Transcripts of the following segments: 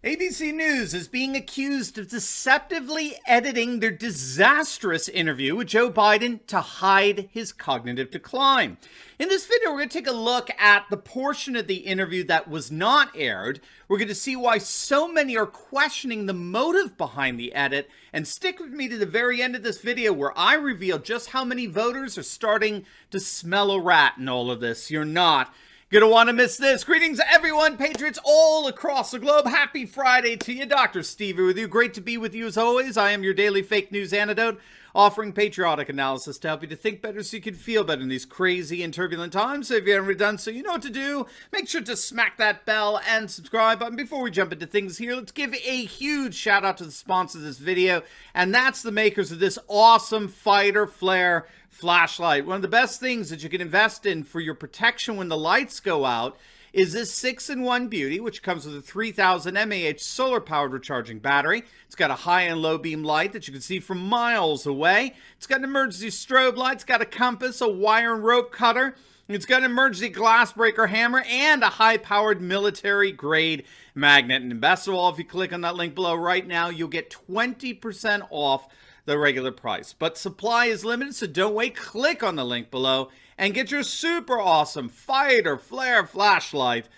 ABC News is being accused of deceptively editing their disastrous interview with Joe Biden to hide his cognitive decline. In this video, we're going to take a look at the portion of the interview that was not aired. We're going to see why so many are questioning the motive behind the edit. And stick with me to the very end of this video where I reveal just how many voters are starting to smell a rat in all of this. You're not gonna want to miss this. Greetings everyone, Patriots all across the globe. Happy Friday to you. Dr. Stevie with you. Great to be with you as always. I am your daily fake news antidote, offering patriotic analysis to help you to think better so you can feel better in these crazy and turbulent times. So if you haven't already done so, you know what to do. Make sure to smack that bell and subscribe button. Before we jump into things here, let's give a huge shout out to the sponsor of this video, and that's the makers of this awesome fighter flare flashlight. One of the best things that you can invest in for your protection when the lights go out is this 6-in-1 beauty, which comes with a 3000 mAh solar-powered recharging battery. It's got a high and low beam light that you can see from miles away. It's got an emergency strobe light. It's got a compass, a wire and rope cutter. It's got an emergency glass breaker hammer and a high-powered military-grade magnet. And best of all, if you click on that link below right now, you'll get 20% off the regular price. But supply is limited, so don't wait. Click on the link below and get your super awesome fighter flare flashlight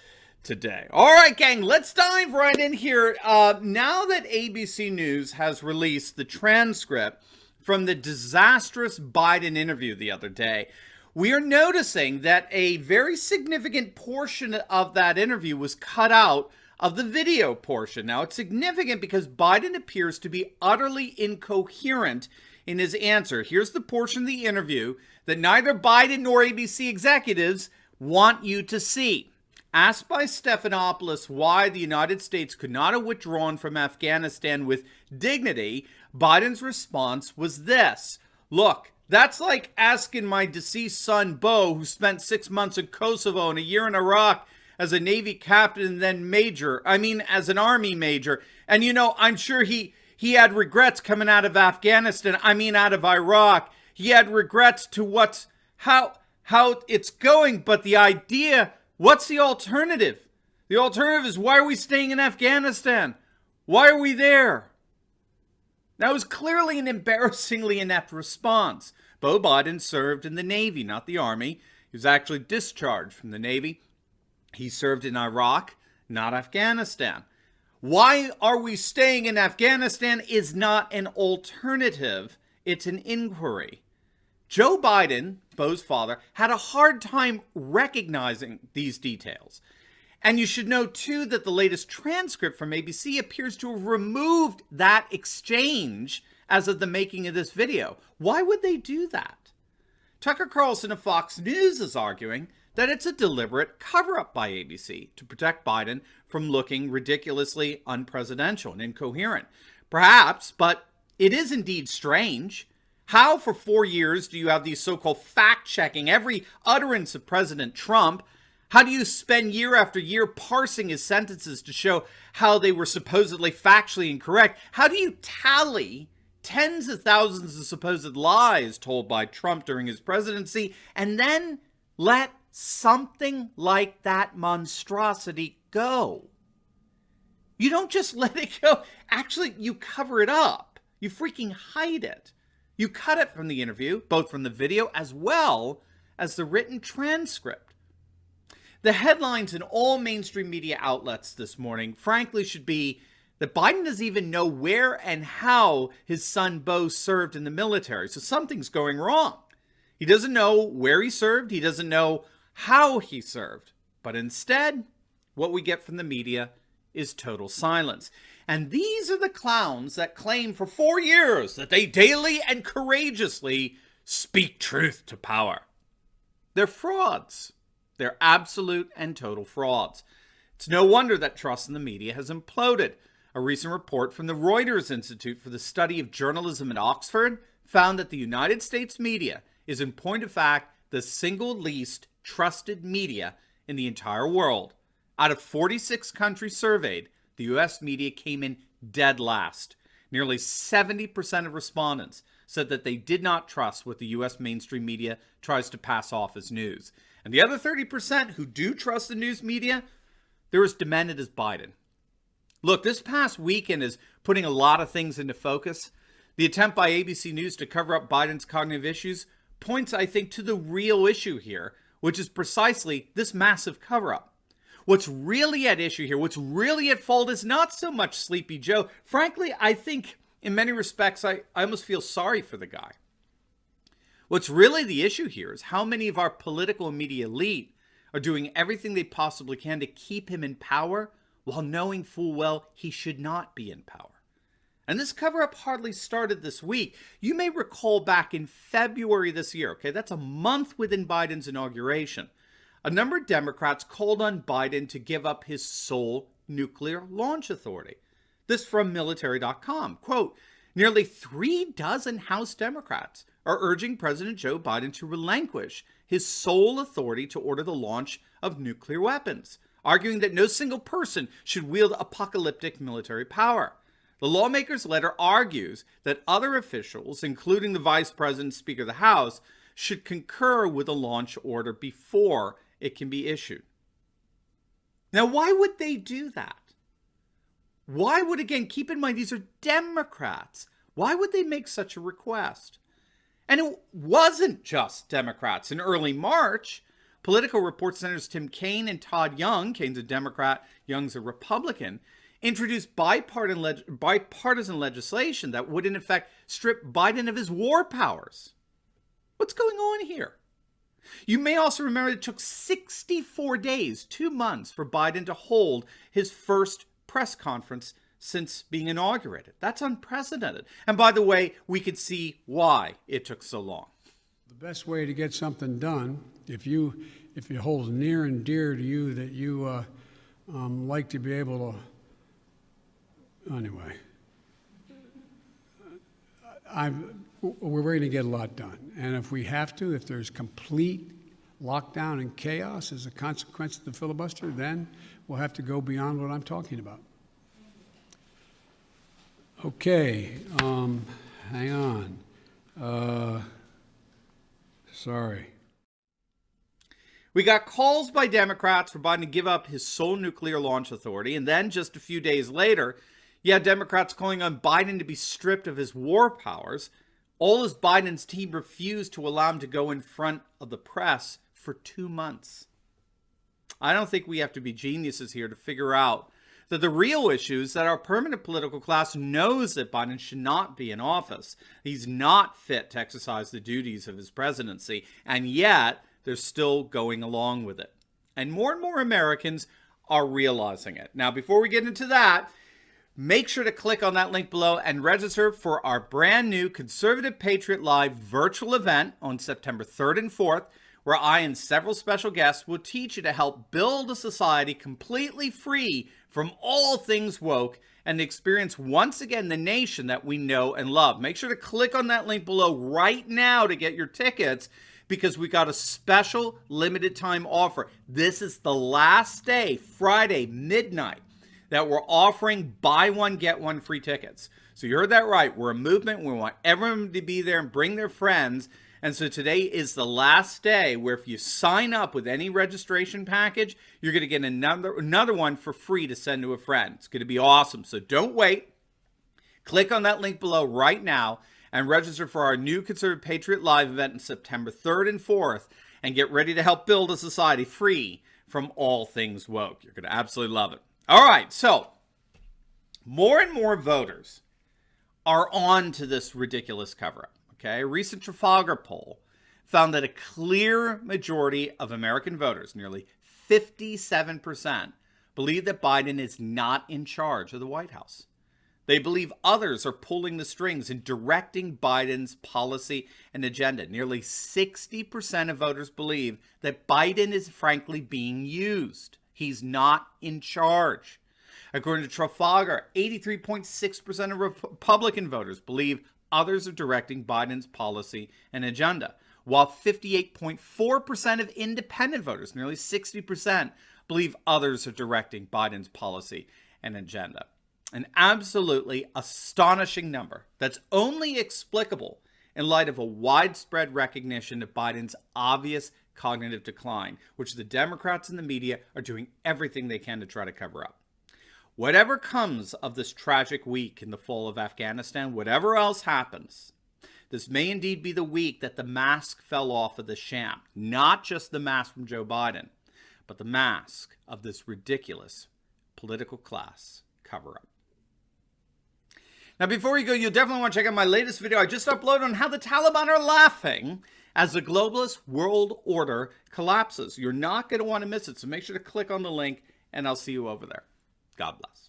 today. All right, gang, let's dive right in here. Now that ABC News has released the transcript from the disastrous Biden interview the other day, we are noticing that a very significant portion of that interview was cut out of the video portion. Now, it's significant because Biden appears to be utterly incoherent in his answer. Here's the portion of the interview that neither Biden nor ABC executives want you to see. Asked by Stephanopoulos why the United States could not have withdrawn from Afghanistan with dignity, Biden's response was this: "Look, that's like asking my deceased son, Bo, who spent 6 months in Kosovo and a year in Iraq as a Navy captain and then as an Army major. And, you know, I'm sure he had regrets coming out of Afghanistan. Out of Iraq. He had regrets to how it's going. But the idea, what's the alternative? The alternative is, why are we staying in Afghanistan? Why are we there?" That was clearly an embarrassingly inept response. Bo Biden served in the Navy, not the Army. He was actually discharged from the Navy. He served in Iraq, not Afghanistan. Why are we staying in Afghanistan is not an alternative. It's an inquiry. Joe Biden, Bo's father, had a hard time recognizing these details. And you should know, too, that the latest transcript from ABC appears to have removed that exchange as of the making of this video. Why would they do that? Tucker Carlson of Fox News is arguing that it's a deliberate cover-up by ABC to protect Biden from looking ridiculously unpresidential and incoherent. Perhaps, but it is indeed strange. How for 4 years do you have these so-called fact-checking every utterance of President Trump? How do you spend year after year parsing his sentences to show how they were supposedly factually incorrect? How do you tally tens of thousands of supposed lies told by Trump during his presidency and then let something like that monstrosity go? You don't just let it go. Actually, you cover it up. You freaking hide it. You cut it from the interview, both from the video as well as the written transcript. The headlines in all mainstream media outlets this morning, frankly, should be that Biden doesn't even know where and how his son Bo served in the military. So something's going wrong. He doesn't know where he served. He doesn't know how he served. But instead, what we get from the media is total silence. And these are the clowns that claim for 4 years that they daily and courageously speak truth to power. They're frauds. They're absolute and total frauds. It's no wonder that trust in the media has imploded. A recent report from the Reuters Institute for the Study of Journalism at Oxford found that the United States media is, in point of fact, the single least trusted media in the entire world. Out of 46 countries surveyed, the U.S. media came in dead last. Nearly 70% of respondents said that they did not trust what the U.S. mainstream media tries to pass off as news. And the other 30% who do trust the news media, they're as demented as Biden. Look, this past weekend is putting a lot of things into focus. The attempt by ABC News to cover up Biden's cognitive issues points, I think, to the real issue here, which is precisely this massive cover-up. What's really at issue here, what's really at fault is not so much Sleepy Joe. Frankly, I think in many respects, I almost feel sorry for the guy. What's really the issue here is how many of our political and media elite are doing everything they possibly can to keep him in power while knowing full well he should not be in power. And this cover-up hardly started this week. You may recall back in February this year, okay, that's a month within Biden's inauguration, a number of Democrats called on Biden to give up his sole nuclear launch authority. This from military.com. Quote, nearly 36 House Democrats are urging President Joe Biden to relinquish his sole authority to order the launch of nuclear weapons, arguing that no single person should wield apocalyptic military power. The lawmakers' letter argues that other officials, including the Vice President and Speaker of the House, should concur with a launch order before it can be issued. Now, why would they do that? Why would, again, keep in mind, these are Democrats. Why would they make such a request? And it wasn't just Democrats. In early March, Politico reports Senators Tim Kaine and Todd Young, Kaine's a Democrat, Young's a Republican, introduced bipartisan legislation that would, in effect, strip Biden of his war powers. What's going on here? You may also remember it took 64 days, 2 months, for Biden to hold his first press conference since being inaugurated. That's unprecedented. And by the way, we could see why it took so long. The best way to get something done, if it holds near and dear to you that you like to be able to, anyway, we're going to get a lot done. And if we have to, if there's complete lockdown and chaos as a consequence of the filibuster, then we'll have to go beyond what I'm talking about. Okay, hang on. Sorry. We got calls by Democrats for Biden to give up his sole nuclear launch authority, and then just a few days later, you had Democrats calling on Biden to be stripped of his war powers, all as Biden's team refused to allow him to go in front of the press for 2 months. I don't think we have to be geniuses here to figure out that the real issue is that our permanent political class knows that Biden should not be in office. He's not fit to exercise the duties of his presidency, and yet they're still going along with it. And more Americans are realizing it. Now, before we get into that, make sure to click on that link below and register for our brand new Conservative Patriot Live virtual event on September 3rd and 4th, where I and several special guests will teach you to help build a society completely free from all things woke and experience once again the nation that we know and love. Make sure to click on that link below right now to get your tickets, because we got a special limited time offer. This is the last day, Friday, midnight, that we're offering buy one, get one free tickets. So you heard that right. We're a movement. We want everyone to be there and bring their friends. And so today is the last day where if you sign up with any registration package, you're going to get another one for free to send to a friend. It's going to be awesome. So don't wait. Click on that link below right now and register for our new Conservative Patriot Live event on September 3rd and 4th, and get ready to help build a society free from all things woke. You're going to absolutely love it. All right, so more and more voters are on to this ridiculous cover-up. Okay, a recent Trafalgar poll found that a clear majority of American voters, nearly 57%, believe that Biden is not in charge of the White House. They believe others are pulling the strings and directing Biden's policy and agenda. Nearly 60% of voters believe that Biden is frankly being used. He's not in charge. According to Trafalgar, 83.6% of Republican voters believe others are directing Biden's policy and agenda, while 58.4% of independent voters, nearly 60%, believe others are directing Biden's policy and agenda. An absolutely astonishing number that's only explicable in light of a widespread recognition of Biden's obvious cognitive decline, which the Democrats and the media are doing everything they can to try to cover up. Whatever comes of this tragic week in the fall of Afghanistan, whatever else happens, this may indeed be the week that the mask fell off of the sham. Not just the mask from Joe Biden, but the mask of this ridiculous political class cover-up. Now, before you go, you'll definitely want to check out my latest video I just uploaded on how the Taliban are laughing as the globalist world order collapses. You're not going to want to miss it, so make sure to click on the link, and I'll see you over there. God bless.